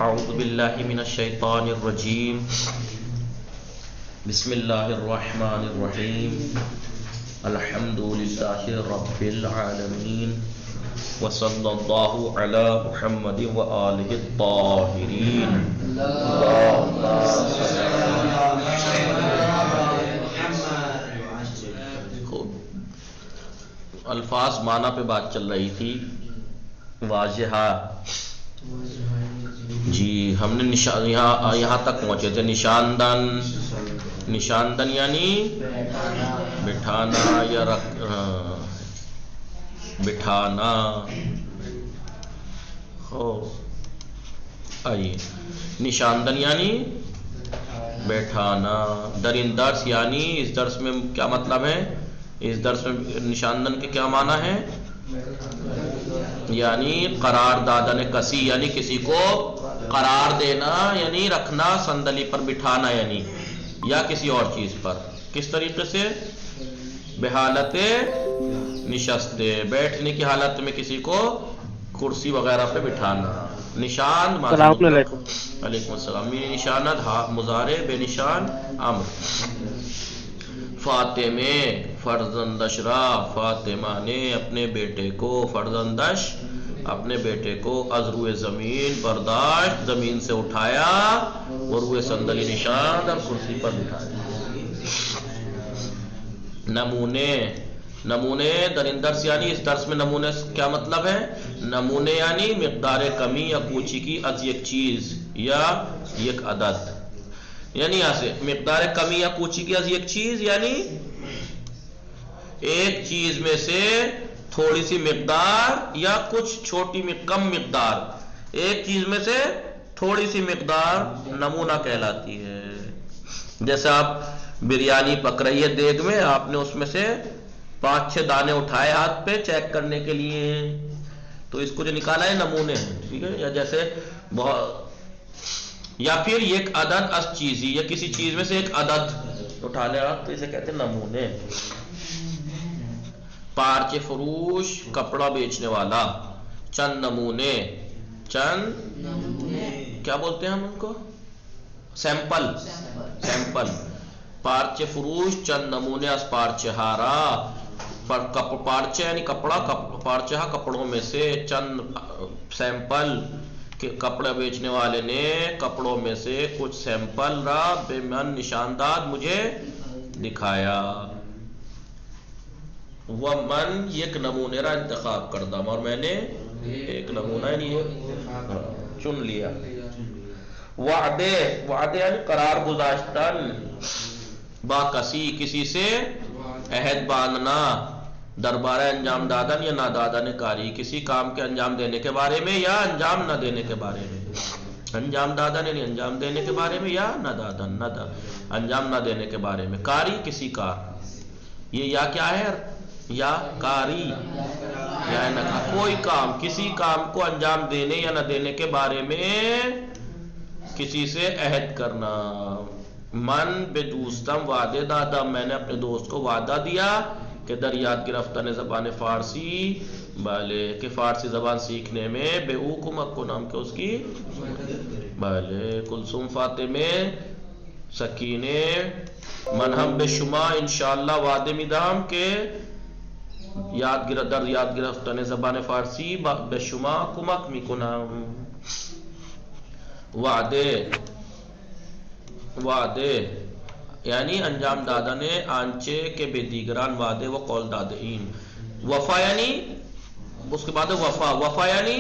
اعوذ باللہ من الشیطان الرجیم بسم اللہ الرحمن الرحیم الحمد للہ رب العالمین وصلی اللہ علی محمد وآلہ الطاہرین الفاظ معنی پہ بات چل رہی تھی. واجہہ جی ہم نے یہاں تک پہنچے تھے. نشاندن یعنی بٹھانا یا بٹھانا. آئیے نشاندن یعنی بیٹھانا. درین درس یعنی اس درس میں کیا مطلب ہے؟ اس درس میں نشاندن کے کیا معنی ہے؟ یعنی قرار دادن کسی یعنی کسی کو قرار دینا یعنی رکھنا، صندلی پر بٹھانا یعنی یا کسی اور چیز پر. کس طریقے سے؟ بحالت نشستے، بیٹھنے کی حالت میں کسی کو کرسی وغیرہ پہ بٹھانا. نشان علیکم السلام. نشانت مضارع بے نشان امر. فاطمے فرزندشرا، فاطمہ نے اپنے بیٹے کو، فرزندش اپنے بیٹے کو، از روئے زمین برداشت زمین سے اٹھایا، اور روئے صندلی نشان اور کرسی پر بٹھایا. نمونے درین درس یعنی اس درس میں نمونے کیا مطلب ہے؟ نمونے یعنی مقدار کمی یا کوچی کی از یک چیز یا یک عدد. یعنی یہاں سے مقدار کمی یا کوچی کی از یک چیز یعنی ایک چیز میں سے تھوڑی سی مقدار یا کچھ چھوٹی کم مقدار، ایک چیز میں سے تھوڑی سی مقدار نمونہ کہلاتی ہے. جیسے آپ بریانی پک رہی ہے دیگ میں، آپ نے اس میں سے 5-6 دانے اٹھائے ہاتھ پہ چیک کرنے کے لیے، تو اس کو جو نکالا ہے نمونے ہیں. ٹھیک ہے؟ یا جیسے یا پھر ایک عدد از چیزی، یا کسی چیز میں سے ایک عدد اٹھا لے آپ، تو اسے کہتے ہیں نمونے. پارچ فروش کپڑا بیچنے والا. چند نمونے، چند کیا بولتے ہیں ہم ان کو؟ سیمپل. پارچے فروش چند نمونے از پارچے ہارا. پارچے یعنی کپڑا، پارچہ کپڑوں میں سے، چند سیمپل کہ کپڑا بیچنے والے نے کپڑوں میں سے کچھ سیمپل را بے من نشانداد مجھے دکھایا. وہ من ایک نمونے را انتخاب کردہ، اور میں نے ایک نمونہ چن لیا. وعدے یعنی قرار گزاشتن. با کسی سے عہد باندھنا. دربارہ انجام دادن یا نادادن کاری، کسی کام کے انجام دینے کے بارے میں یا انجام نہ دینے کے بارے میں. انجام دادن یعنی انجام دینے کے بارے میں، یا نادادن انجام نہ دینے کے بارے میں. کاری کسی کا، یہ یا کیا ہے؟ یا کاری یا کوئی کام، کسی کام کو انجام دینے یا نہ دینے کے بارے میں کسی سے عہد کرنا. من بے دوستم وعدے دادا، میں نے اپنے دوست کو وعدہ دیا کہ در یاد گرفتن زبان فارسی، بھلے کہ فارسی زبان سیکھنے میں بے او کمک کو نام کے اس کی، بھلے کلثوم فاطمے سکینے من ہم بے شما انشاءاللہ وعدے میدام کے در یاد گرفتن زبان فارسی بے شما کمک میکنم. وعدے یعنی انجام دادا نے آنچے کے بے دیگران وعدے و قول دادئین. وفا یعنی اس کے بعد وفا یعنی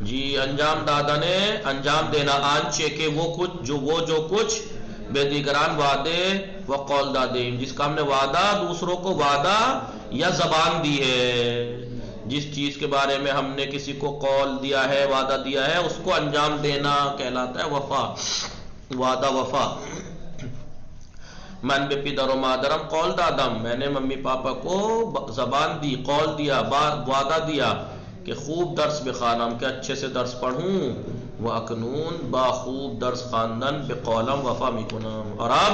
جی انجام دادا نے انجام دینا، آنچے کے وہ کچھ بے دیگران وعدے و قول دادئین، جس کا ہم نے وعدہ دوسروں کو وعدہ یا زبان دی ہے. جس چیز کے بارے میں ہم نے کسی کو قول دیا ہے، وعدہ دیا ہے، اس کو انجام دینا کہلاتا ہے وفا. وعدہ وفا. من بے پدر و مادرم قول دادم، میں نے ممی پاپا کو زبان دی، قول دیا، وعدہ دیا کہ خوب درس بخوانم، کہ اچھے سے درس پڑھوں. و اکنون با خوب درس خواندن بے قولم وفا میکنم، اور اب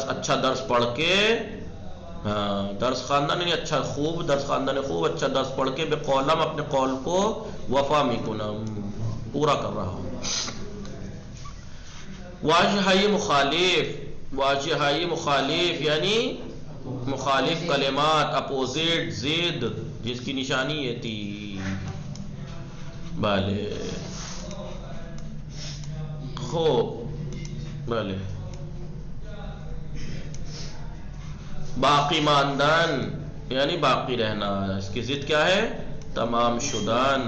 اچھا درس پڑھ کے درس خواندن یعنی اچھا خوب درس خواندن خوب اچھا درس پڑھ کے بے قولم اپنے قول کو وفا میکنم. پورا کر رہا ہوں. واجہائی مخالف، واجہائی مخالف یعنی مخالف کلمات، اپوزٹ، ضد، جس کی نشانی یہ تھی. بھلے خوب، بھلے باقی ماندن یعنی باقی رہنا، اس کی ضد کیا ہے؟ تمام شدن،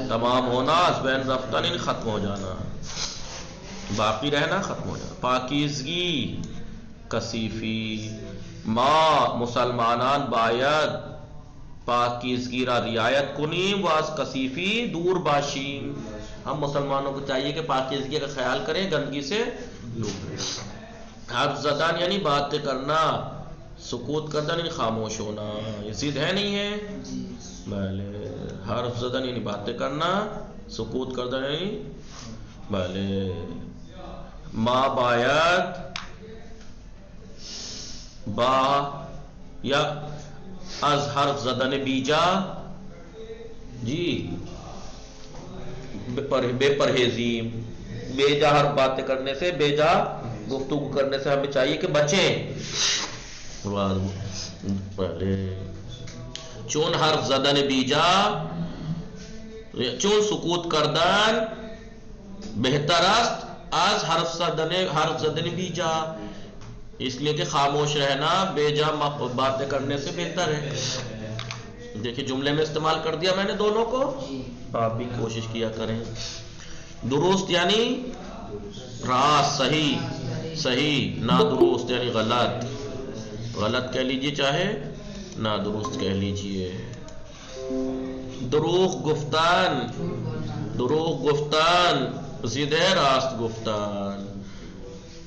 تمام ہونا، از بین رفتن یعنی ختم ہو جانا، باقی رہنا، ختم ہو جانا. پاکیزگی، کثیفی. ما مسلمانان باید پاکیزگی را رعایت کنیم و از کثیفی دور باشیم. ہم مسلمانوں کو چاہیے کہ پاکیزگی کا خیال کریں، گندگی سے دور رہیں. حرف زدن یعنی باتیں کرنا، سکوت کردن یعنی خاموش ہونا. یہ ضد ہے نہیں ہے؟ بھلے حرف زدن یعنی باتیں کرنا، سکوت کردن یعنی بھلے. ما باید با یا از حرف زدن بیجا جی بے پرہیزی، بے جا حرف باتیں کرنے سے، بے جا گفتگو کرنے سے ہمیں چاہیے کہ بچیں. چون حرف زدن بیجا، چون سکوت کردن بہتر است از حرف زدن بیجا، اس لیے کہ خاموش رہنا بے جا باتیں کرنے سے بہتر ہے. دیکھیں جملے میں استعمال کر دیا میں نے دونوں کو، آپ بھی کوشش کیا کریں. درست یعنی راست، صحیح، صحیح. نادرست یعنی غلط، غلط کہہ لیجئے چاہے نادرست کہہ لیجئے. دروغ گفتن، دروغ گفتن ضد ہے راست گفتن.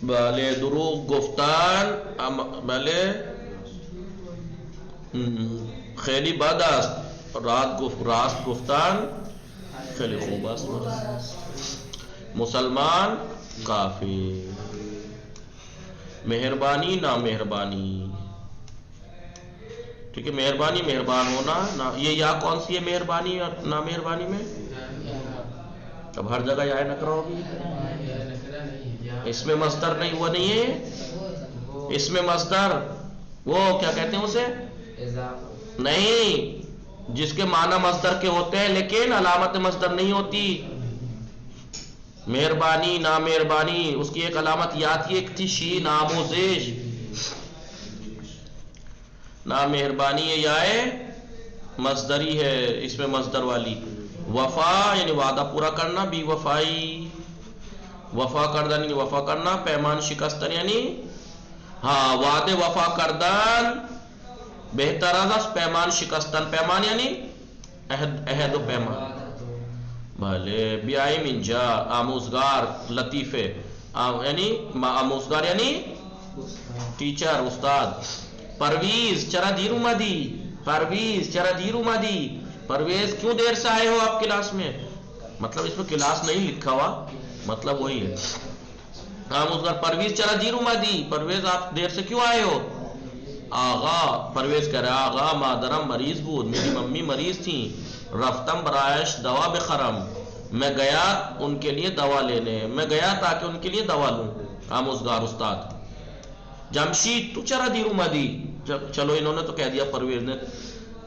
بھلے دروغ گفتن، بھلے خیلی بد است، راست گفتن خیلی خوب است. مسلمان کافی. مہربانی نامہربانی، ٹھیک ہے. مہربانی مہربان ہونا، یہ یا کون سی ہے مہربانی اور نامہربانی میں؟ اب ہر جگہ یا نکرہ ہوگی. اس میں مصدر نہیں، وہ نہیں ہے اس میں مصدر، وہ کیا کہتے ہیں اسے؟ نہیں، جس کے معنی مصدر کے ہوتے ہیں لیکن علامت مصدر نہیں ہوتی. مہربانی نامہربانی، اس کی ایک علامت یاد کی، ایک تھی شین آموزش. نامہربانی یہ آئے مصدری ہے، اس میں مصدر والی. وفا یعنی وعدہ پورا کرنا، بی وفائی، وفا کردن یعنی وفا کرنا. پیمان شکستن یعنی ہاں وعدے وفا کردن بہتر از پیمان شکستن. پیمان یعنی عہد و پیمان. بھلے. بیائی منجا آموزگار، لطیفے یعنی آموزگار یعنی ٹیچر، استاد. پرویز چرا دیر اومدی، پرویز چرا دیر اومدی. پرویز کیوں دیر سے آئے ہو آپ کلاس میں؟ مطلب اس میں کلاس نہیں لکھا ہوا، مطلب وہی ہے. آموزگار پرویز چرا دیر اومدی، پرویز آپ دیر سے کیوں آئے ہو؟ آغا، پرویز کہہ رہا آغا مادرم مریض بود، میری ممی مریض تھیں. رفتم برایش دوا بخرم، میں گیا ان کے لیے دوا لینے، میں گیا تاکہ ان کے لیے دوا لوں. آموزگار استاد. جمشید تو چرا دیر اومدی، چلو انہوں نے تو کہہ دیا پرویز نے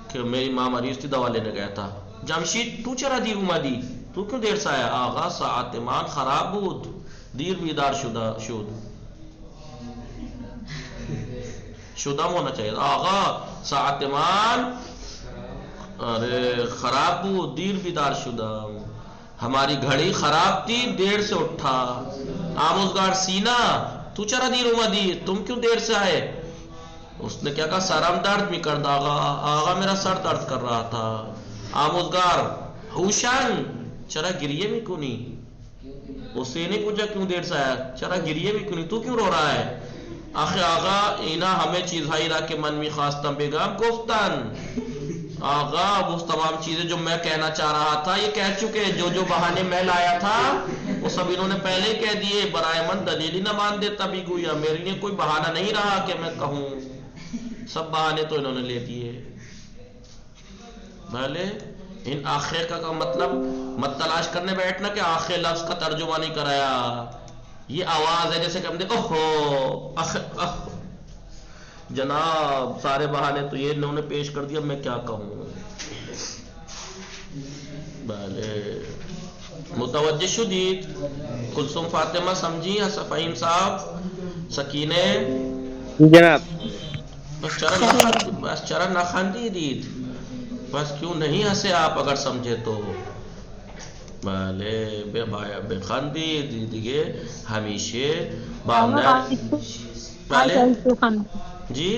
کہ میری ماں مریض تھی دوا لینے گیا تھا. جمشید تو چرا دیر اومدی، تو کیوں دیر سے آیا؟ آغا ساعت مان خراب بود، دیر بیدار شدم ہونا چاہیے. آغا ساعت مان خراب بود، دیر بیدار شدم، ہماری گھڑی خراب تھی، دیر سے اٹھا. آموزگار سینا تو چرا دیر اومدی، تم کیوں دیر سے آئے؟ اس نے کیا کہا؟ سرم درد می کرد آغا، آغا میرا سر درد کر رہا تھا. آموزگار ہوشن چرا گریے می کنی، اس سے نہیں پوچھا کیوں دیر سے آیا، چرا گریے می کنی، تو کیوں رو رہا ہے؟ آخر آغا اینا ہمیں چیز ہائی را کہ من می خواستم بیگم گفتن. آغا وہ تمام چیزیں جو میں کہنا چاہ رہا تھا یہ کہہ چکے، جو بہانے میں لایا تھا وہ سب انہوں نے پہلے ہی کہہ دیے. برائے من دلیلی نہ مان دیتا بھی گویا، میرے لیے کوئی بہانہ نہیں رہا کہ میں کہوں، سب بہانے تو انہوں نے لے دیے. بھلے. ان آخر کا مطلب مت تلاش کرنے بیٹھنا کہ آخر لفظ کا ترجمہ نہیں کرایا. یہ آواز ہے جیسے کہ ہم دیکھو اوہو جناب سارے بہانے تو یہ انہوں نے پیش کر دیا، میں کیا کہوں. بھلے متوجہ شدید. کلثوم فاطمہ سمجھی؟ فہیم صاحب، سکینے جناب. بس چرا نہ خاندی دید، بس کیوں نہیں ہنسے آپ اگر سمجھے تو. بھلے بے خاندی دیگے ہمیشہ بامنر. بھلے جی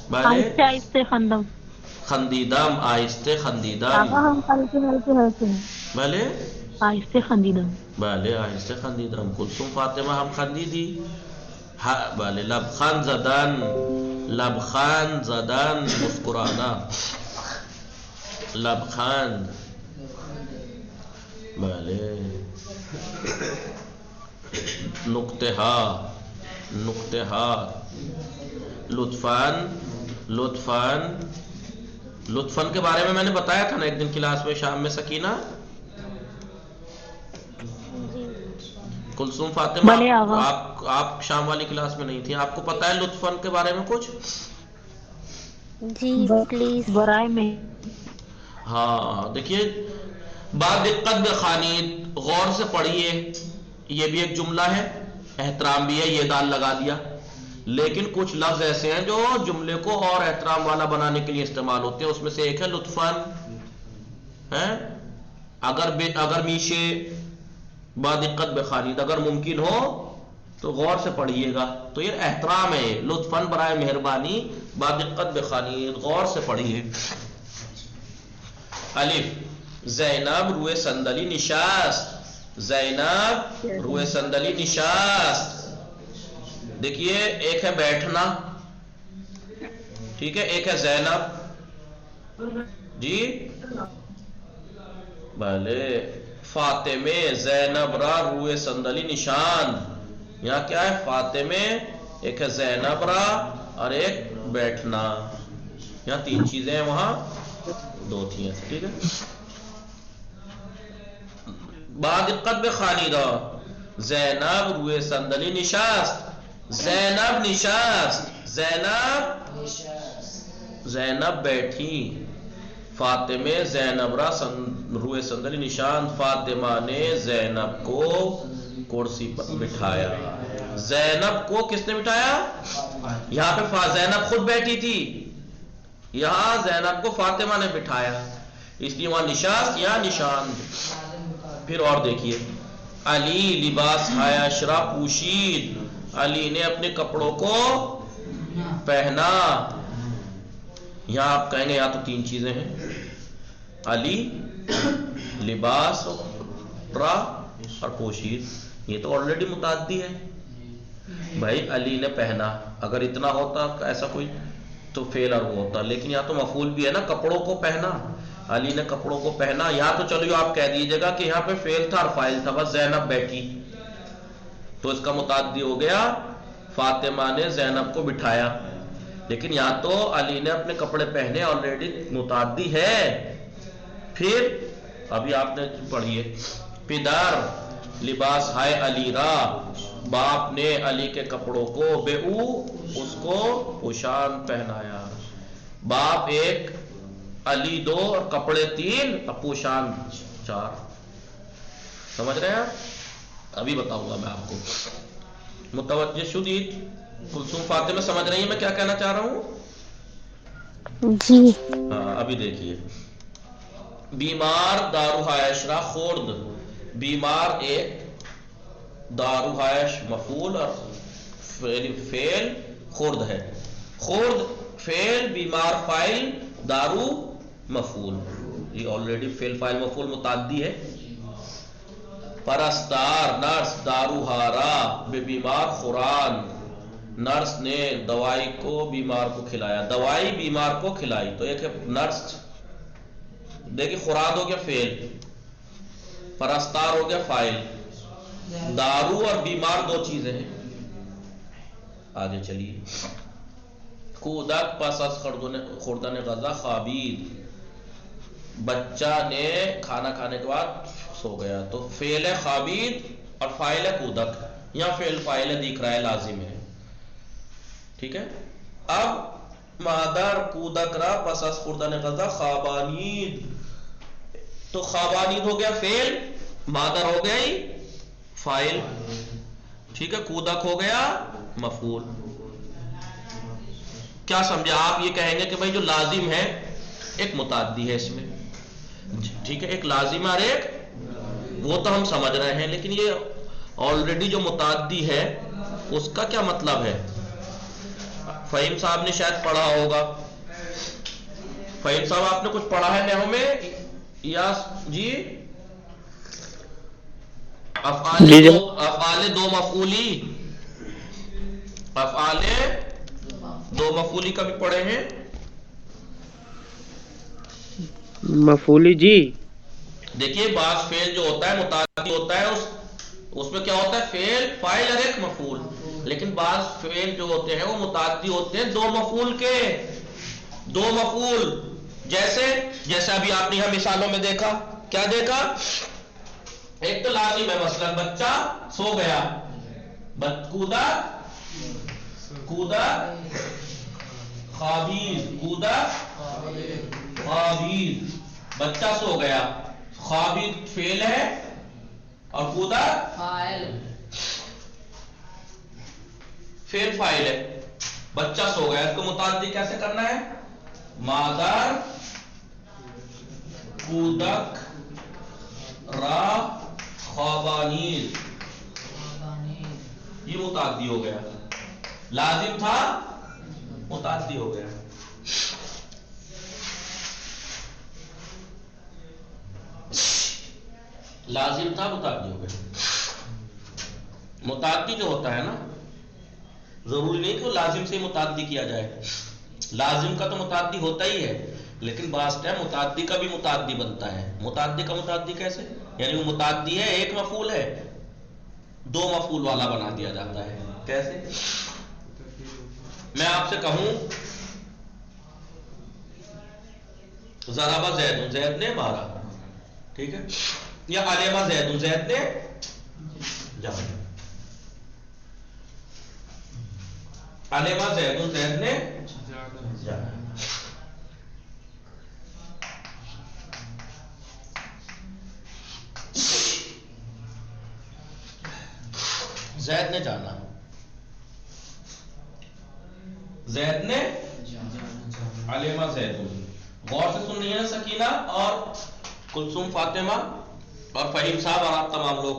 بھلے آہستہ آہستہ خندم. خندیدم، آہستہ خندیدم. ہم ہلکے ہلکے ہلکے بھلے آہستہ خندیدم. بھلے آہستہ خندیدم. کلثوم فاطمہ ہم خندیدی. بھلے لبخند زدن، لبخند زدن مسکرانا، لبخند. بھلے نقطہ ہا، نقطہ ہا. لطفاً، لطفاً، لطفاً کے بارے میں نے بتایا تھا نا ایک دن کلاس میں شام میں سکینہ. کلثوم فاطمہ بھلے آغا. آپ شام والی کلاس میں نہیں تھی، آپ کو پتا ہے لطفاً کے بارے میں کچھ؟ جی پلیز. برائے میں ہاں دیکھیے، بات دقت بخوانید، غور سے پڑھیے. یہ بھی ایک جملہ ہے، احترام بھی ہے، یہ دال لگا دیا. لیکن کچھ لفظ ایسے ہیں جو جملے کو اور احترام والا بنانے کے لیے استعمال ہوتے ہیں. اس میں سے ایک ہے لطفاً. اگر میشے با دقت بخوانید، اگر ممکن ہو تو غور سے پڑھیے گا. تو یہ احترام ہے، لطفاً برائے مہربانی، با دقت بخوانید، غور سے پڑھیے. الف زینب روئے صندلی نشست. زینب روئے صندلی نشست. دیکھیے ایک ہے بیٹھنا، ٹھیک ہے، ایک ہے زینب. جی بھلے فاطمے زینب را روئے صندلی نشان. یہاں کیا ہے؟ فاطمے، ایک ہے زینب را اور ایک بیٹھنا. یہاں تین چیزیں ہیں، وہاں دو تھی ہیں. ٹھیک ہے. بعد دقت بخوانیدہ. زینب روئے صندلی نشست. زینب نشست. زینب، زینب بیٹھی. فاطمے زینب را روئے صندلی نشان. فاطمہ نے زینب کو کرسی پر بٹھایا. زینب کو کس نے بٹھایا؟ یہاں پہ زینب خود بیٹھی تھی، یہاں زینب کو فاطمہ نے بٹھایا، اس لیے وہاں نشست یا نشان. پھر اور دیکھیے، علی لباس عائشہ پوشید. علی نے اپنے کپڑوں کو پہنا. یہاں آپ کہیں گے یہاں تو تین چیزیں ہیں، علی لباس را اور پوشید. یہ تو آلریڈی متعدی ہے بھائی. علی نے پہنا، اگر اتنا ہوتا ایسا کوئی تو فعل اور وہ ہوتا، لیکن یہاں تو مفعول بھی ہے نا، کپڑوں کو پہنا. علی نے کپڑوں کو پہنا. یہاں تو چلو آپ کہہ دیجیے گا کہ یہاں پہ فعل تھا اور فاعل تھا، بس زینب بیٹھی، تو اس کا متعدی ہو گیا فاطمہ نے زینب کو بٹھایا. لیکن یہاں تو علی نے اپنے کپڑے پہنے، آلریڈی متعدی ہے. پھر ابھی آپ نے پڑھیے، پدر لباس ہے علی را. باپ نے علی کے کپڑوں کو بے او اس کو پوشان پہنایا. باپ ایک، علی دو اور کپڑے تین اور پوشان چار. سمجھ رہے ہیں؟ ابھی بتاؤں گا میں آپ کو. متوجہ شدید. کلثوم فاطمہ سمجھ رہی ہیں میں کیا کہنا چاہ رہا ہوں؟ جی. ہاں ابھی دیکھیے، بیمار داروہایش را خورد. بیمار ایک، داروہایش مفعول اور فعل خورد ہے. خورد فعل، بیمار فاعل، دارو مفعول. یہ آلریڈی فعل فاعل مفعول متعدی ہے. پرستار نرس داروہارا بے بیمار خوران. نرس نے دوائی کو بیمار کو کھلایا. دوائی بیمار کو کھلائی. تو ایک ہے نرس، دیکھیے خوراد ہو گیا فعل، پرستار ہو گیا فاعل، دارو اور بیمار دو چیزیں ہیں. آگے چلیے. کودک پس از خوردن غذا خوابید. بچہ نے کھانا کھانے کے بعد سو گیا، تو فعل ہے خوابید اور فاعل ہے کودک. یہاں فعل فاعل دکھ رہا ہے، لازم ہے. ٹھیک ہے. اب مادر کودک را پس از خوردن غذا خوابانید، تو خوابانید ہو گیا فعل، مادر ہو گئی فاعل. ٹھیک ہے. کودک ہو گیا مفعول. کیا سمجھا آپ؟ یہ کہیں گے کہ بھائی جو لازم ہے ایک متعدی ہے اس میں. ٹھیک ہے. ایک لازم اور ایک، وہ تو ہم سمجھ رہے ہیں، لیکن یہ آلریڈی جو متعدی ہے اس کا کیا مطلب ہے؟ فہیم صاحب نے شاید پڑھا ہوگا. فہیم صاحب آپ نے کچھ پڑھا ہے نحو میں یا جی؟ افعال دو مفعولی، افعال دو مفعولی کبھی پڑھے ہیں؟ مفعولی جی. دیکھیے بعض فعل جو ہوتا ہے متعدی ہوتا ہے، اس میں کیا ہوتا ہے؟ فعل فاعل اور ایک مفعول. لیکن بعض فعل جو ہوتے ہیں وہ متعدی ہوتے ہیں دو مفعول کے، دو مفعول. جیسے ابھی آپ نے یہاں مثالوں میں دیکھا، کیا دیکھا؟ ایک تو لازم ہے، مثلا بچہ سو گیا، کودا کودا خوابید، کودا خوابید، بچہ سو گیا. خوابید فعل ہے اور کودا فعل فاعل ہے. بچہ سو گیا، اس کو متعدی کیسے کرنا ہے؟ مادر کودک را خوابانید، یہ متعدی ہو گیا. لازم تھا متعدی ہو گیا. لازم تھا متعدی ہو گیا. متعدی جو ہوتا ہے نا، ضروری نہیں کہ وہ لازم سے متعدی کیا جائے. لازم کا تو متعدی ہوتا ہی ہے، لیکن بعض ٹائم متعدی کا بھی متعدی بنتا ہے. متعدی کا متعدی کیسے؟ یعنی وہ متعدی ہے، ایک مفعول ہے، دو مفعول والا بنا دیا جاتا ہے. کیسے؟ میں آپ سے کہوں ضرب زید، زید نے مارا، ٹھیک ہے، یا علم زید، زید نے جانا. علم زید، زید نے جانا. زید نے جانا، زید نے علم زید. غور سے سننی ہے سکینہ اور کلثوم فاطمہ اور فہیم صاحب اور آپ تمام لوگ.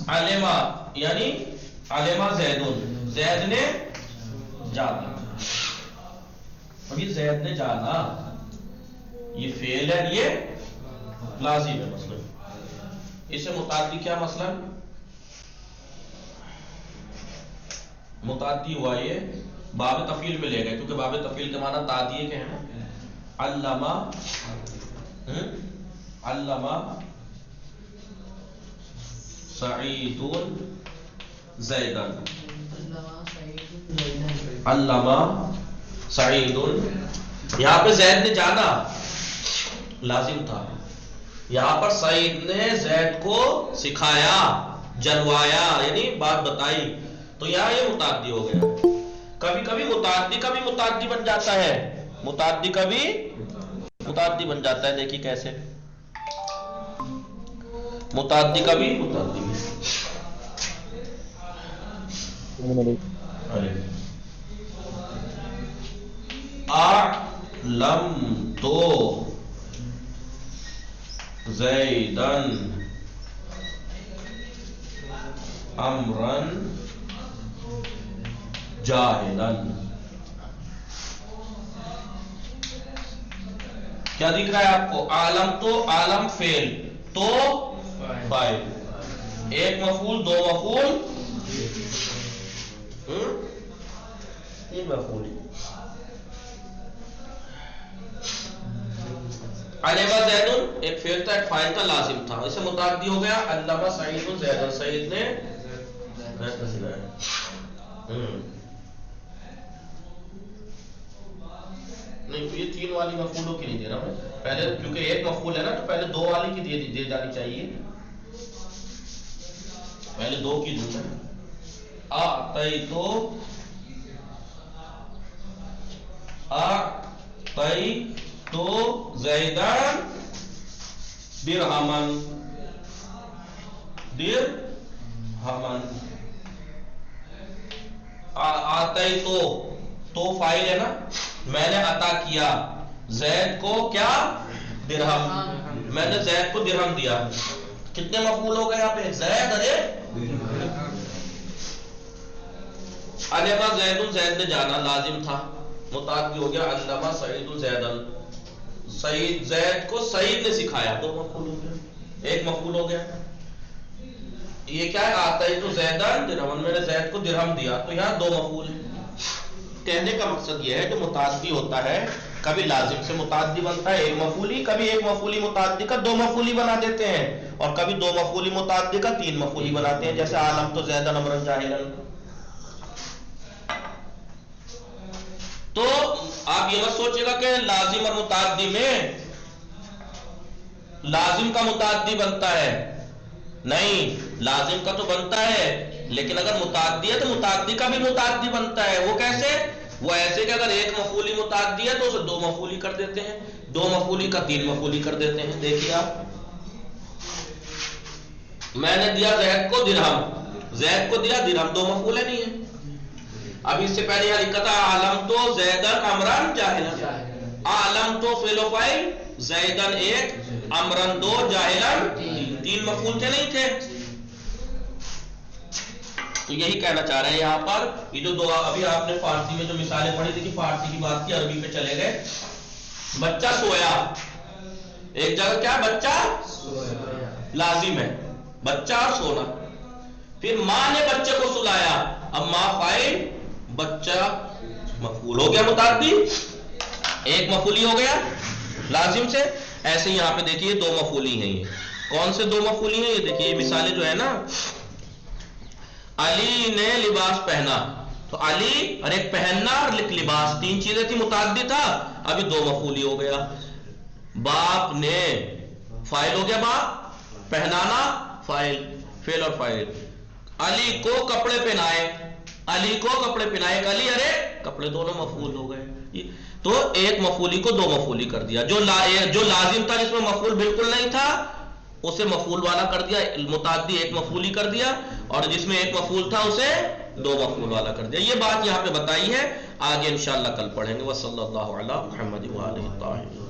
علم یعنی علم زید، زید نے جانا. اب یہ زید نے جانا یہ فعل ہے، یہ لازم ہے. مثلا اسے متعدی کیا؟ مثلا متعدی ہوا یہ باب تفعیل میں لے گئے، کیونکہ باب تفعیل کے معنی تعدیہ کے ہیں نا. علامہ علامہ سعید زیدن، علامہ سعید. یہاں پہ زید نے جانا لازم تھا، یہاں پر سعید نے زید کو سکھایا، جنوایا، یعنی بات بتائی، تو یہاں یہ متعدی ہو گیا. کبھی کبھی متعدی کا بھی متعدی بن جاتا ہے، متعدی کا بھی متعدی بن جاتا ہے. دیکھیے کیسے متعدی کا بھی متعدی. اعلم تو زیدن امرن جاہلن. کیا دکھ رہا ہے آپ کو؟ عالم تو عالم فعل تو فاعل، ایک مفعول، دو مفعول، تین مفعول. علم زید ایک فعل تھا، ایک فاعل تھا، لازم تھا، اسے متعدی ہو گیا. علم سعید زید، سعید نے زید کو سکھایا. نہیں تو یہ 3 والی مفعولوں کی نہیں دے رہا ہوں پہلے، کیونکہ ایک مفعول ہے نا تو پہلے 2 والی کی دے جانی چاہیے، پہلے 2 کی دوں میں. اعطیتو زیدان درہمن. اعطیتو تو فاعل ہے نا، میں نے عطا کیا زید کو کیا؟ درہم. میں نے زید کو درہم دیا. کتنے مفعول ہو گئے یہاں پہ؟ زید علما زید، زید نے جانا لازم تھا، متعدی ہو گیا علما سعید زیدن. سعید، زید کو سعید نے سکھایا، 2 مفعول ہو گیا، 1 مفعول ہو گیا. یہ کیا ہے؟ اعطیت زیدن درہمن، میں نے زید کو درہم دیا، تو یہاں 2 مفعول ہیں. کہنے کا مقصد یہ ہے کہ متعدی ہوتا ہے، کبھی لازم سے متعدی بنتا ہے 1 مفعولی، کبھی 1 مفعولی متعدی کا 2 مفعولی بنا دیتے ہیں، اور کبھی 2 مفعولی متعدی کا 3 مفعولی بناتے ہیں، جیسے عالم تو زیدن امرن جاہلن. تو آپ یہ مت سوچے گا کہ لازم اور متعدی میں لازم کا متعدی بنتا ہے، نہیں، لازم کا تو بنتا ہے، لیکن اگر متعدی ہے تو متعدی کا بھی متعدی بنتا ہے. وہ کیسے؟ وہ ایسے کہ اگر 1 مفعولی متعدی ہے تو اسے 2 مفعولی کر دیتے ہیں، 2 مفعولی کا 3 مفعولی کر دیتے ہیں. دیکھیے آپ، میں نے دیا زید کو درہم، زید کو دیا درہم، 2 مفعول نہیں ہے. اب اس سے پہلے یہاں لکھا تھا عالم تو زیدن امرن جاہلن. عالم تو فعل و فاعل، زیدن 1، امرن 2، جاہلن 3 مفعول تھے نہیں تھے. تو یہی کہنا چاہ رہے ہیں یہاں پر. یہ جو 2 ابھی آپ نے فارسی میں جو مثالیں پڑھی تھی کہ فارسی کی بات کی، عربی پہ چلے گئے. بچہ سویا، ایک جگہ کیا بچہ لازم ہے، بچہ اور سونا. پھر ماں نے بچے کو سلایا، اب ماں فاعل، بچہ مفعول ہو گیا متعدی، 1 مفعولی ہو گیا لازم سے. ایسے ہی یہاں پہ دیکھیے 2 مفعولی ہیں. یہ کون سے 2 مفعولی ہیں؟ یہ دیکھیے، یہ مثالیں جو ہے نا، علی نے لباس پہنا، تو علی اور ایک پہننا اور لباس، 3 چیزیں تھی، متعدی تھا، ابھی 2 مفعولی ہو گیا. باپ نے، فاعل ہو گیا باپ، پہنانا فاعل، فعل اور فاعل. علی کو کپڑے پہنائے، علی کو کپڑے پہنائے، علی ارے کپڑے، دونوں مفعول ہو گئے. تو 1 مفعولی کو 2 مفعولی کر دیا. جو لازم تھا، جس میں مفعول بالکل نہیں تھا، اسے مفعول والا کر دیا، متعدی 1 مفعولی کر دیا، اور جس میں 1 مفعول تھا اسے 2 مفعول والا کر دیا. یہ بات یہاں پہ بتائی ہے، آگے انشاءاللہ کل پڑھیں گے. وصلی اللہ علی محمد وآلہ الطاہرین.